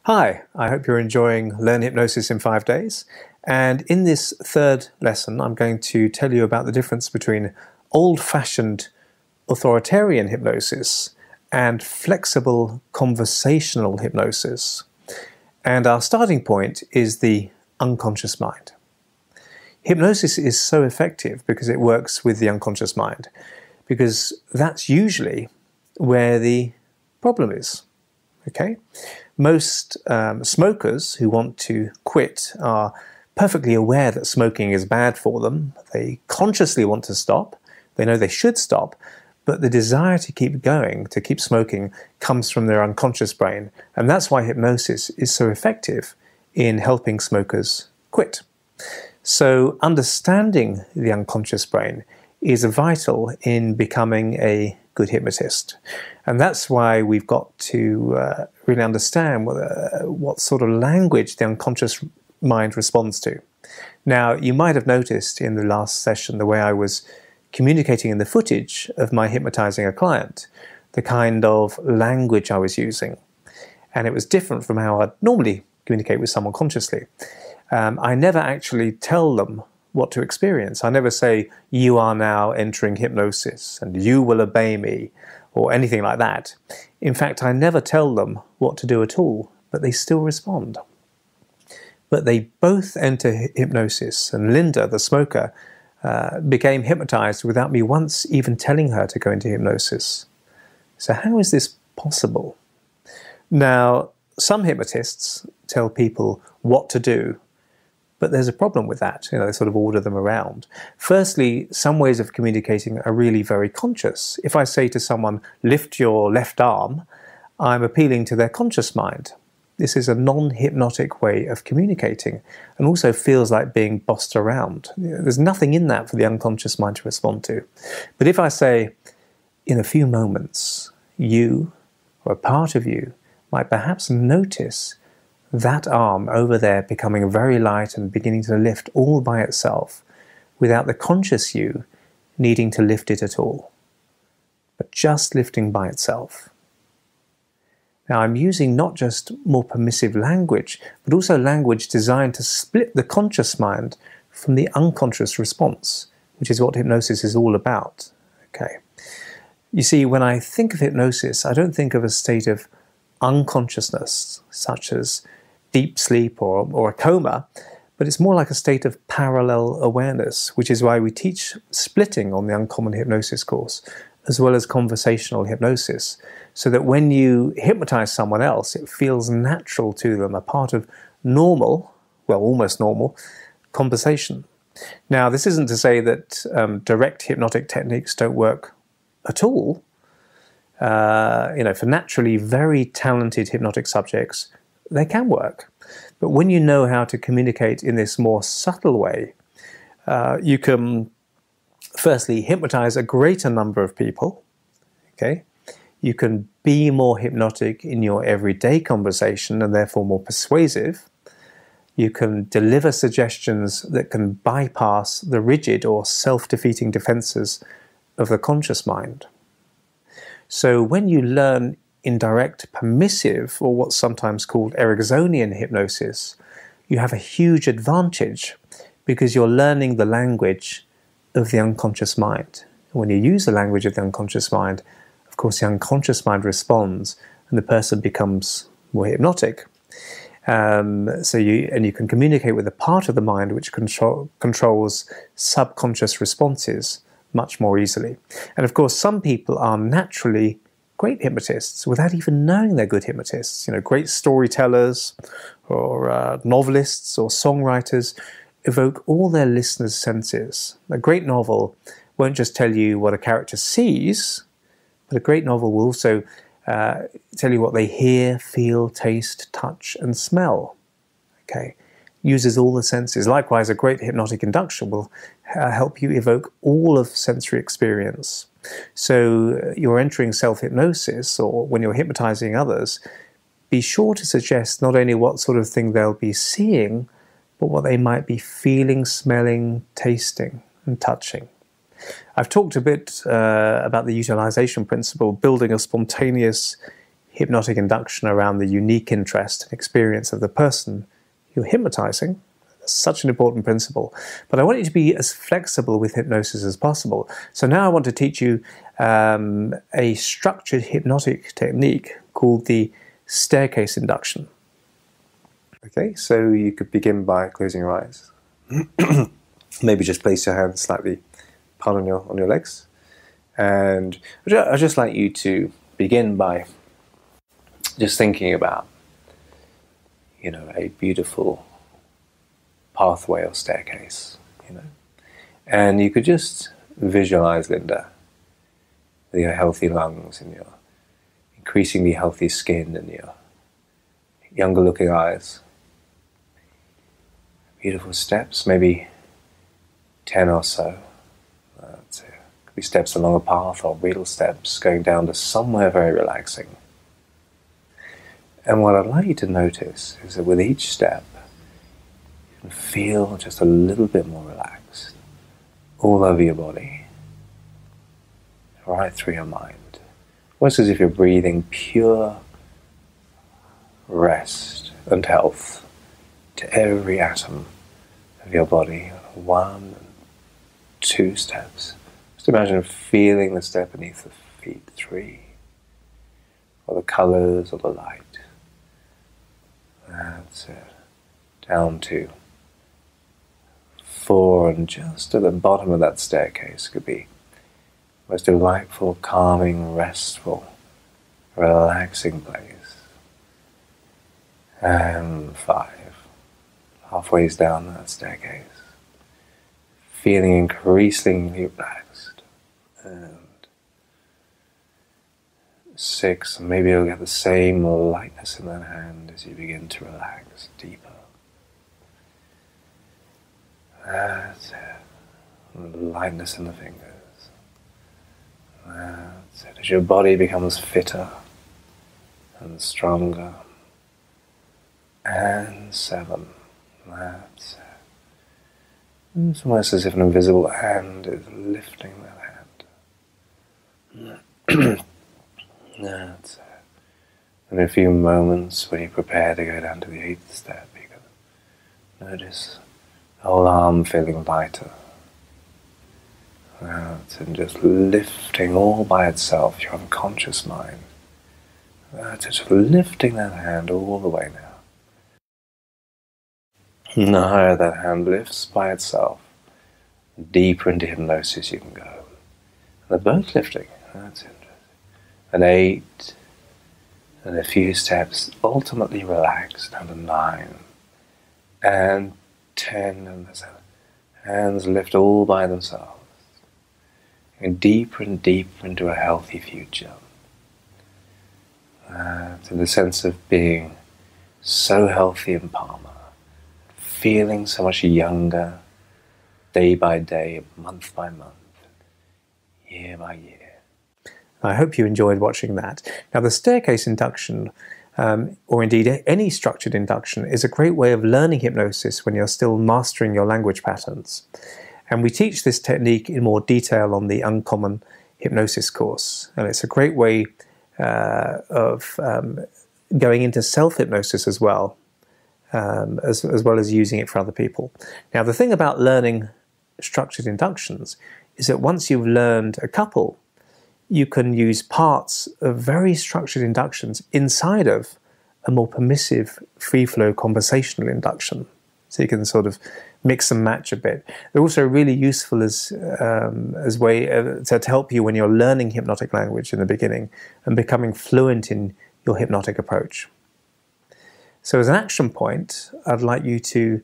Hi, I hope you're enjoying Learn Hypnosis in 5 days. And in this third lesson, I'm going to tell you about the difference between old-fashioned authoritarian hypnosis and flexible conversational hypnosis. And our starting point is the unconscious mind. Hypnosis is so effective because it works with the unconscious mind, because that's usually where the problem is. Okay? Most smokers who want to quit are perfectly aware that smoking is bad for them. They consciously want to stop. They know they should stop, but the desire to keep going, to keep smoking, comes from their unconscious brain. And that's why hypnosis is so effective in helping smokers quit. So understanding the unconscious brain is vital in becoming a good hypnotist. And that's why we've got to really understand what sort of language the unconscious mind responds to. Now, you might have noticed in the last session the way I was communicating in the footage of my hypnotizing a client, the kind of language I was using. And it was different from how I'd normally communicate with someone consciously. I never actually tell them what to experience. I never say, you are now entering hypnosis and you will obey me, or anything like that. In fact, I never tell them what to do at all, but they still respond. But they both enter hypnosis, and Linda, the smoker, became hypnotized without me once even telling her to go into hypnosis. So how is this possible? Now, some hypnotists tell people what to do, but there's a problem with that. They sort of order them around. Firstly, some ways of communicating are really very conscious. If I say to someone, lift your left arm, I'm appealing to their conscious mind. This is a non-hypnotic way of communicating, and also feels like being bossed around. There's nothing in that for the unconscious mind to respond to. But if I say, in a few moments, you, or a part of you, might perhaps notice that arm over there becoming very light and beginning to lift all by itself, without the conscious you needing to lift it at all, but just lifting by itself. Now, I'm using not just more permissive language, but also language designed to split the conscious mind from the unconscious response, which is what hypnosis is all about. Okay. You see, when I think of hypnosis, I don't think of a state of unconsciousness, such as deep sleep or a coma, but it's more like a state of parallel awareness, which is why we teach splitting on the Uncommon Hypnosis course, as well as conversational hypnosis, so that when you hypnotize someone else, it feels natural to them, a part of normal, well, almost normal, conversation. Now, this isn't to say that direct hypnotic techniques don't work at all. For naturally very talented hypnotic subjects, they can work. But when you know how to communicate in this more subtle way, you can firstly hypnotize a greater number of people. Okay? You can be more hypnotic in your everyday conversation and therefore more persuasive. You can deliver suggestions that can bypass the rigid or self-defeating defenses of the conscious mind. So when you learn indirect permissive, or what's sometimes called Ericksonian hypnosis, you have a huge advantage because you're learning the language of the unconscious mind. When you use the language of the unconscious mind, of course the unconscious mind responds and the person becomes more hypnotic. So you can communicate with a part of the mind which controls subconscious responses much more easily. And of course, some people are naturally great hypnotists without even knowing they're good hypnotists. Great storytellers or novelists or songwriters evoke all their listeners' senses. A great novel won't just tell you what a character sees, but a great novel will also tell you what they hear, feel, taste, touch, and smell. Okay, uses all the senses. Likewise, a great hypnotic induction will help you evoke all of sensory experience. So you're entering self-hypnosis, or when you're hypnotizing others, be sure to suggest not only what sort of thing they'll be seeing, but what they might be feeling, smelling, tasting, and touching. I've talked a bit about the utilization principle, building a spontaneous hypnotic induction around the unique interest and experience of the person you're hypnotizing. That's such an important principle. But I want you to be as flexible with hypnosis as possible. So now I want to teach you a structured hypnotic technique called the staircase induction. Okay, so you could begin by closing your eyes. Maybe just place your hands slightly apart on your legs. And I'd just like you to begin by just thinking about, a beautiful pathway or staircase, And you could just visualize Linda with your healthy lungs and your increasingly healthy skin and your younger looking eyes. Beautiful steps, maybe 10 or so. That's it. Could be steps along a path or real steps going down to somewhere very relaxing. And what I'd like you to notice is that with each step, you can feel just a little bit more relaxed all over your body, right through your mind. Almost as if you're breathing pure rest and health to every atom of your body. 1 and 2 steps. Just imagine feeling the step beneath the feet. 3. Or the colors or the light. That's it. Down to 4, and just at the bottom of that staircase could be the most delightful, calming, restful, relaxing place. And 5. Halfway down that staircase. Feeling increasingly relaxed. And 6, and maybe you'll get the same lightness in that hand as you begin to relax deeper. That's it. And the lightness in the fingers. That's it. As your body becomes fitter and stronger. And 7. That's it. It's almost as if an invisible hand is lifting that hand. That's it. In a few moments, when you prepare to go down to the 8th step, you can notice the whole arm feeling lighter. That's it. And just lifting all by itself, your unconscious mind. That's it. Just lifting that hand all the way now. And the higher that hand lifts by itself, the deeper into hypnosis you can go. And they're both lifting. That's interesting. And 8, and a few steps, ultimately relaxed down to 9, and 10, and the 7. Hands lift all by themselves. And deeper into a healthy future. To the sense of being so healthy and calmer. Feeling so much younger, day by day, month by month, year by year. I hope you enjoyed watching that. Now, the staircase induction, or indeed any structured induction, is a great way of learning hypnosis when you're still mastering your language patterns. And we teach this technique in more detail on the Uncommon Hypnosis course. And it's a great way of going into self-hypnosis as well. As well as using it for other people. Now, the thing about learning structured inductions is that once you've learned a couple, you can use parts of very structured inductions inside of a more permissive, free-flow conversational induction. So you can sort of mix and match a bit. They're also really useful as way to help you when you're learning hypnotic language in the beginning and becoming fluent in your hypnotic approach. So as an action point, I'd like you to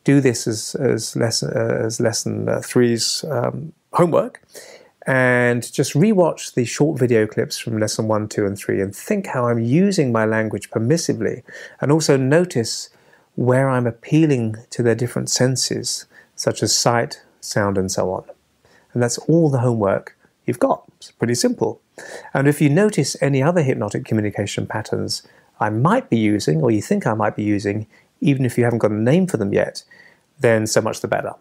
do this as lesson 3's homework, and just rewatch the short video clips from lesson 1, 2, and 3 and think how I'm using my language permissively, and also notice where I'm appealing to their different senses, such as sight, sound, and so on. And that's all the homework you've got. It's pretty simple. And if you notice any other hypnotic communication patterns I might be using, or you think I might be using, even if you haven't got a name for them yet, then so much the better.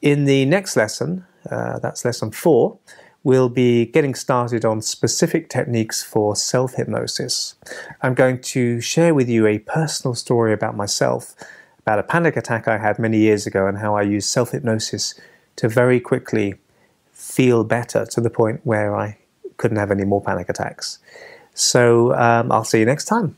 In the next lesson, that's lesson 4, we'll be getting started on specific techniques for self-hypnosis. I'm going to share with you a personal story about myself, about a panic attack I had many years ago and how I used self-hypnosis to very quickly feel better to the point where I couldn't have any more panic attacks. So I'll see you next time.